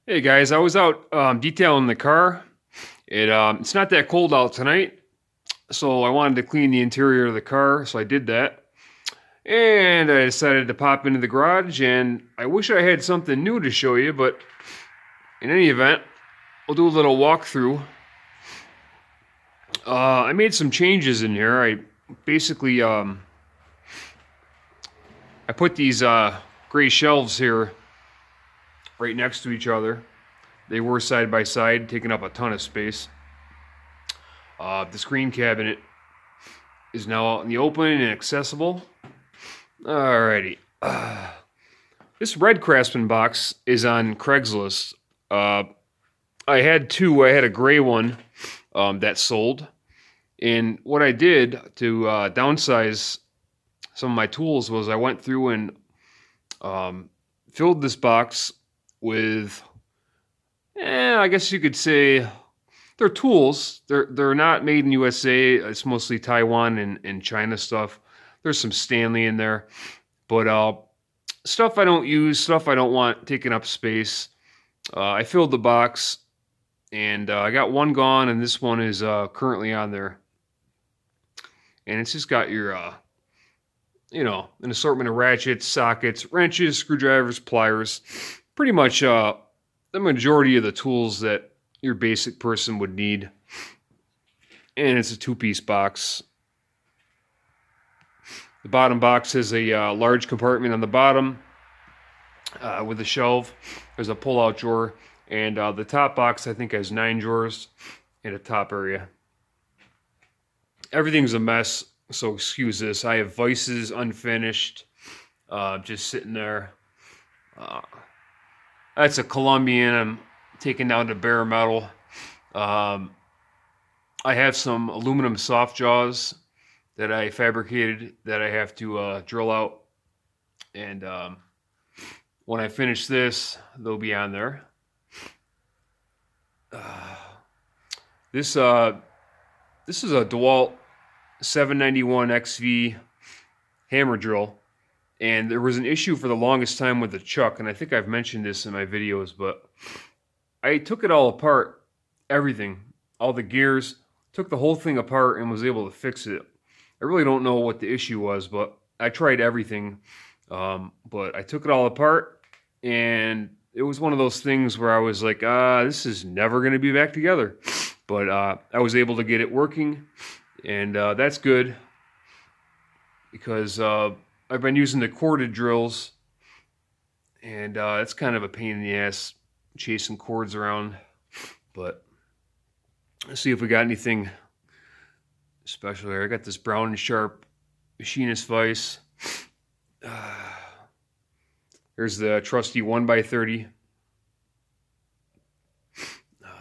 Hey guys, I was out detailing the car. It's not that cold out tonight, so I wanted to clean the interior of the car, so I did that. And I decided to pop into the garage, and I wish I had something new to show you, but in any event, we'll do a little walkthrough. I made some changes in here. I basically I put these gray shelves here right next to each other. They were side by side, taking up a ton of space. The screen cabinet is now out in the open and accessible. Alrighty. This red Craftsman box is on Craigslist. I had two. I had a gray one that sold. And what I did to downsize some of my tools was I went through and filled this box with, I guess you could say, they're tools. They're not made in USA. It's mostly Taiwan and China stuff. There's some Stanley in there, but stuff I don't use, stuff I don't want taking up space. I filled the box, and I got one gone, and this one is currently on there. And it's just got your, an assortment of ratchets, sockets, wrenches, screwdrivers, pliers. Pretty much the majority of the tools that your basic person would need. And it's a two-piece box. The bottom box has a large compartment on the bottom with a shelf. There's a pull-out drawer. And the top box, I think, has 9 drawers in a top area. Everything's a mess, so excuse this. I have vices unfinished, just sitting there. That's a Colombian. I'm taking down to bare metal. I have some aluminum soft jaws that I fabricated that I have to drill out. And when I finish this, they'll be on there. This is a DeWalt 791 XV hammer drill. And there was an issue for the longest time with the chuck, and I think I've mentioned this in my videos, but I took it all apart, everything, all the gears, took the whole thing apart and was able to fix it. I really don't know what the issue was, but I tried everything, but I took it all apart, and it was one of those things where I was like, this is never going to be back together. But I was able to get it working, and that's good, because I've been using the corded drills, and it's kind of a pain in the ass chasing cords around. But let's see if we got anything special here. I got this Brown and Sharp machinist vise. Here's the trusty 1x30.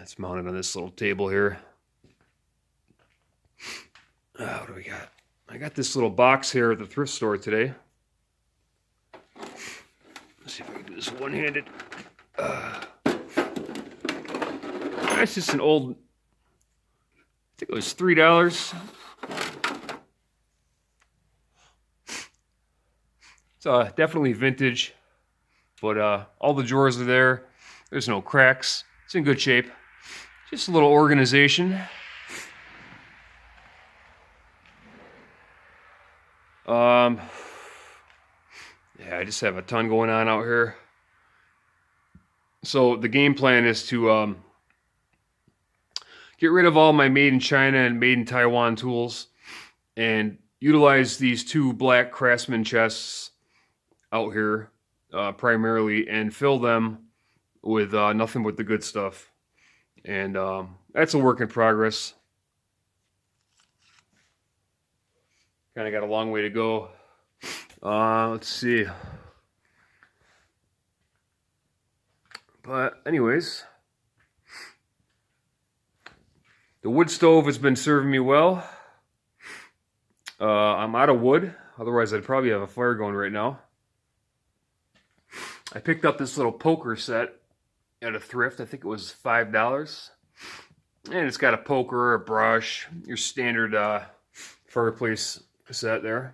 It's mounted on this little table here. What do we got? I got this little box here at the thrift store today. Let's see if I can do this one-handed. That's just an old, I think it was $3. It's definitely vintage, but all the drawers are there. There's no cracks. It's in good shape. Just a little organization. Yeah, I just have a ton going on out here. So the game plan is to get rid of all my made in China and made in Taiwan tools and utilize these two black Craftsman chests out here primarily and fill them with nothing but the good stuff. And that's a work in progress. Kind of got a long way to go. Let's see. But anyways, the wood stove has been serving me well. I'm out of wood. Otherwise, I'd probably have a fire going right now. I picked up this little poker set at a thrift. I think it was $5. And it's got a poker, a brush, your standard fireplace set there.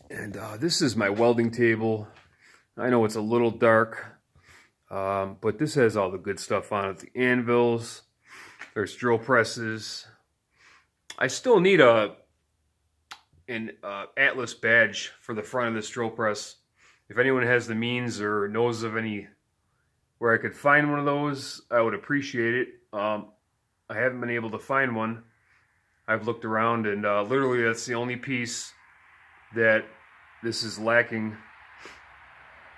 And this is my welding table. I know it's a little dark, but this has all the good stuff on it. The anvils, there's drill presses. I still need an Atlas badge for the front of this drill press. If anyone has the means or knows of any where I could find one of those, I would appreciate it. I haven't been able to find one. I've looked around, and literally that's the only piece that this is lacking.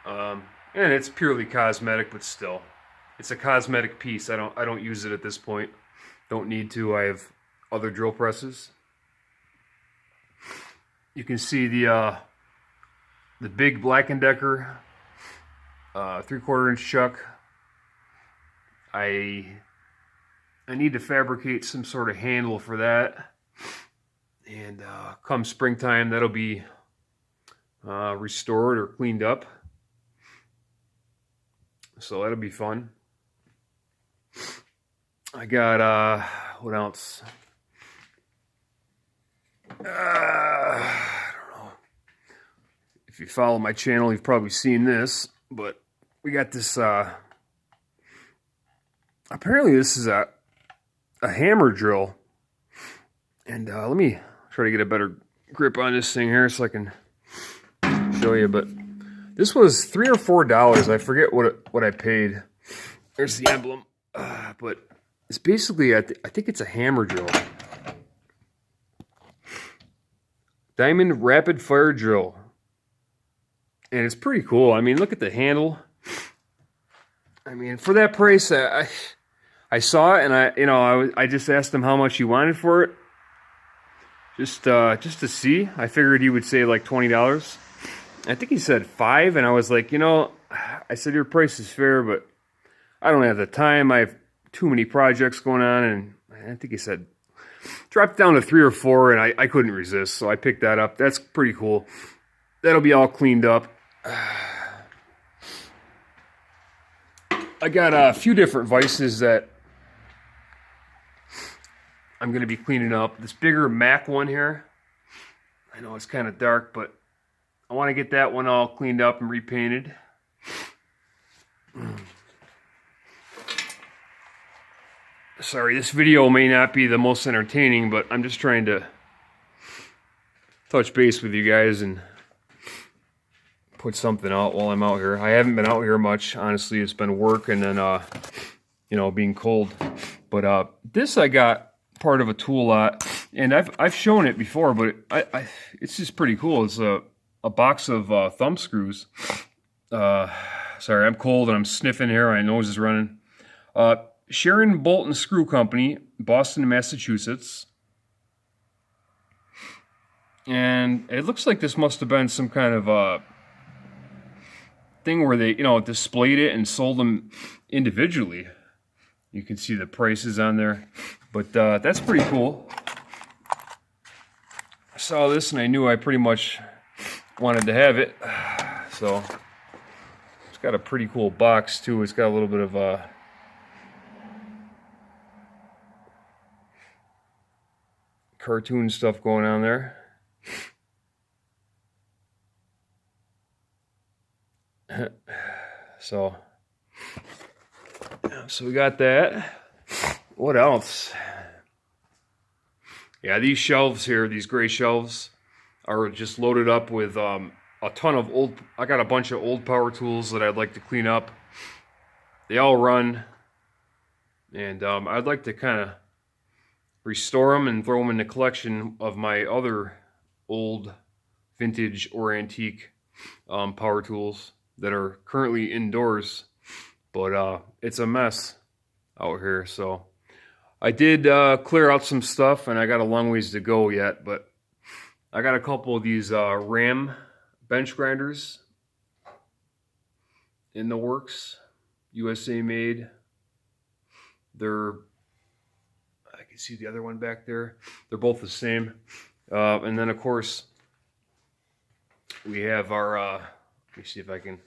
And it's purely cosmetic, but still, it's a cosmetic piece. I don't use it at this point. Don't need to. I have other drill presses. You can see the big Black & Decker 3/4 inch chuck. I need to fabricate some sort of handle for that, and come springtime that'll be restored or cleaned up, so that'll be fun. I got what else? I don't know. If you follow my channel, you've probably seen this, but we got this. Apparently, this is a hammer drill, and let me try to get a better grip on this thing here so I can show you. But this was $3 or $4. I forget what I paid. There's the emblem, but it's basically I think it's a hammer drill. Diamond rapid fire drill, and it's pretty cool. I mean, look at the handle. I mean, for that price, I saw it, and I just asked him how much he wanted for it, just to see. I figured he would say like $20. I think he said $5, and I was like, I said your price is fair, but I don't have the time. I have too many projects going on, and I think he said dropped down to $3 or $4, and I couldn't resist, so I picked that up. That's pretty cool. That'll be all cleaned up. I got a few different vices that I'm going to be cleaning up. This bigger Mac one here, I know it's kind of dark, but I want to get that one all cleaned up and repainted. Sorry, this video may not be the most entertaining, but I'm just trying to touch base with you guys and put something out while I'm out here. I haven't been out here much, honestly. It's been work and then, being cold. But this I got part of a tool lot, and I've shown it before, but it's just pretty cool. It's a box of thumb screws. Sorry, I'm cold and I'm sniffing here. My nose is running. Sharon Bolt and Screw Company, Boston, Massachusetts. And it looks like this must have been some kind of thing where they, displayed it and sold them individually. You can see the prices on there. But that's pretty cool. I saw this and I knew I pretty much wanted to have it. So it's got a pretty cool box too. It's got a little bit of cartoon stuff going on there. So we got that. What else? Yeah, these shelves here, these gray shelves, are just loaded up with a ton of old. I got a bunch of old power tools that I'd like to clean up. They all run, and I'd like to kind of restore them and throw them in the collection of my other old vintage or antique power tools that are currently indoors, but it's a mess out here. So I did clear out some stuff, and I got a long ways to go yet, but I got a couple of these Ram bench grinders in the works, USA made. They're, I can see the other one back there. They're both the same. And then of course we have our, let me see if I can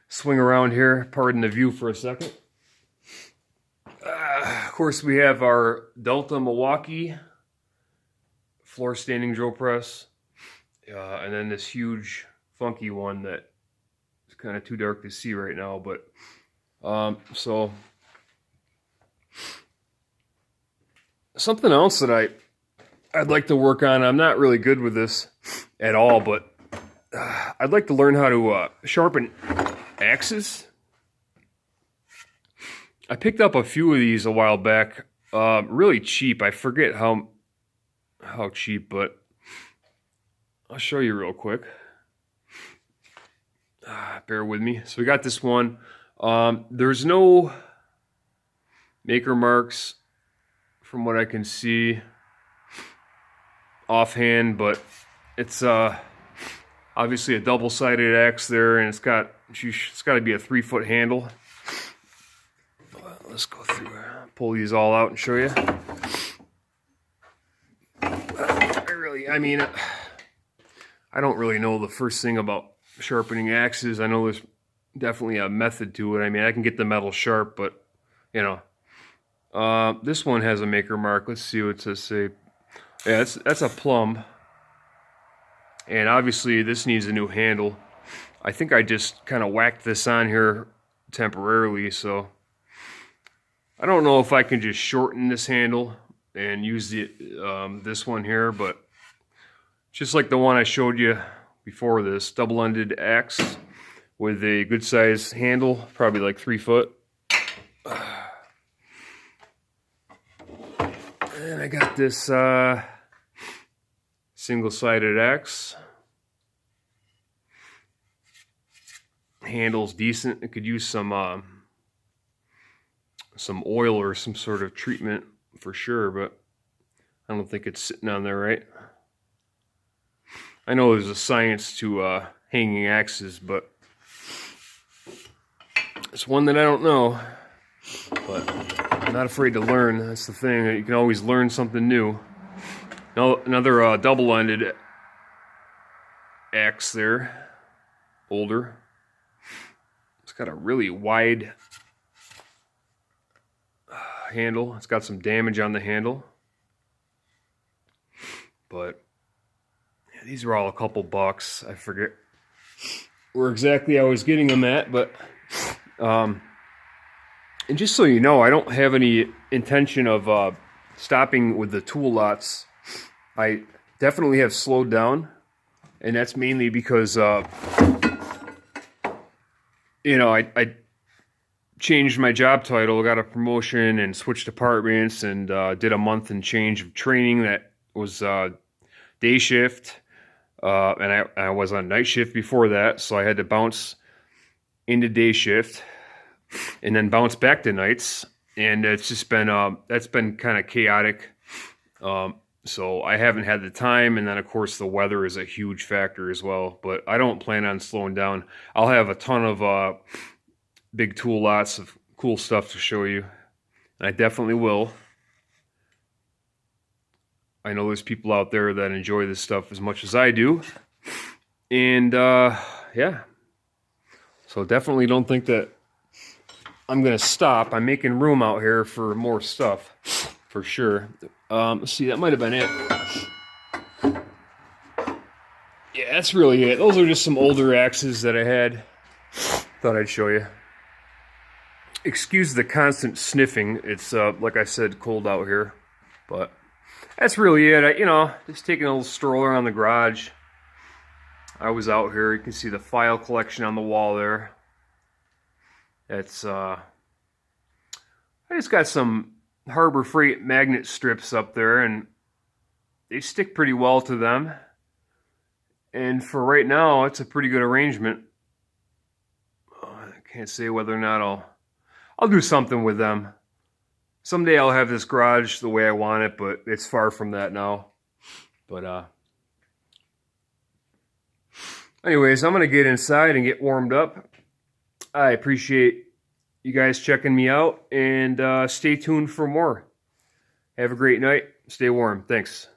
swing around here, pardon the view for a second. Of course we have our Delta Milwaukee floor standing drill press. And then this huge funky one that kind of too dark to see right now, but so something else that I'd like to work on. I'm not really good with this at all, but I'd like to learn how to sharpen axes. I picked up a few of these a while back, really cheap. I forget how cheap, but I'll show you real quick. Bear with me. So we got this one. There's no maker marks from what I can see offhand, but it's obviously a double-sided axe there, and it's got to be a 3-foot handle. Let's go through, pull these all out and show you. I don't really know the first thing about sharpening axes. I know there's definitely a method to it. I mean, I can get the metal sharp, but you know, this one has a maker mark. Let's see what it says. Say, yeah, that's a plumb, and obviously this needs a new handle. I think I just kind of whacked this on here temporarily, so I don't know if I can just shorten this handle and use the this one here, but just like the one I showed you before this, double-ended axe with a good size handle, probably like 3 foot. And I got this single-sided axe. Handle's decent. It could use some oil or some sort of treatment for sure, but I don't think it's sitting on there right. I know there's a science to hanging axes, but it's one that I don't know. But I'm not afraid to learn. That's the thing. You can always learn something new. Now, another double-ended axe there, older. It's got a really wide handle. It's got some damage on the handle, but yeah, these are all a couple bucks. I forget where exactly I was getting them at, but and just so you know, I don't have any intention of stopping with the tool lots. I definitely have slowed down, and that's mainly because you know, I changed my job title, got a promotion, and switched departments, and did a month and change of training that was day shift, and I was on night shift before that, so I had to bounce into day shift and then bounce back to nights, and it's just been that's been kind of chaotic. So I haven't had the time, and then of course the weather is a huge factor as well, but I don't plan on slowing down. I'll have a ton of big tool lots of cool stuff to show you, and I definitely will. I know there's people out there that enjoy this stuff as much as I do, and yeah, so definitely don't think that I'm gonna stop. I'm making room out here for more stuff for sure. Let's see, that might have been it. Yeah, that's really it. Those are just some older axes that I had. Thought I'd show you. Excuse the constant sniffing. It's, like I said, cold out here. But that's really it. You know, just taking a little stroll around the garage. I was out here. You can see the file collection on the wall there. It's, I just got some Harbor Freight magnet strips up there, and they stick pretty well to them. And for right now, it's a pretty good arrangement. I can't say whether or not I'll do something with them. Someday I'll have this garage the way I want it, but it's far from that now. But anyways, I'm gonna get inside and get warmed up. I appreciate you guys checking me out, and stay tuned for more. Have a great night. Stay warm. Thanks.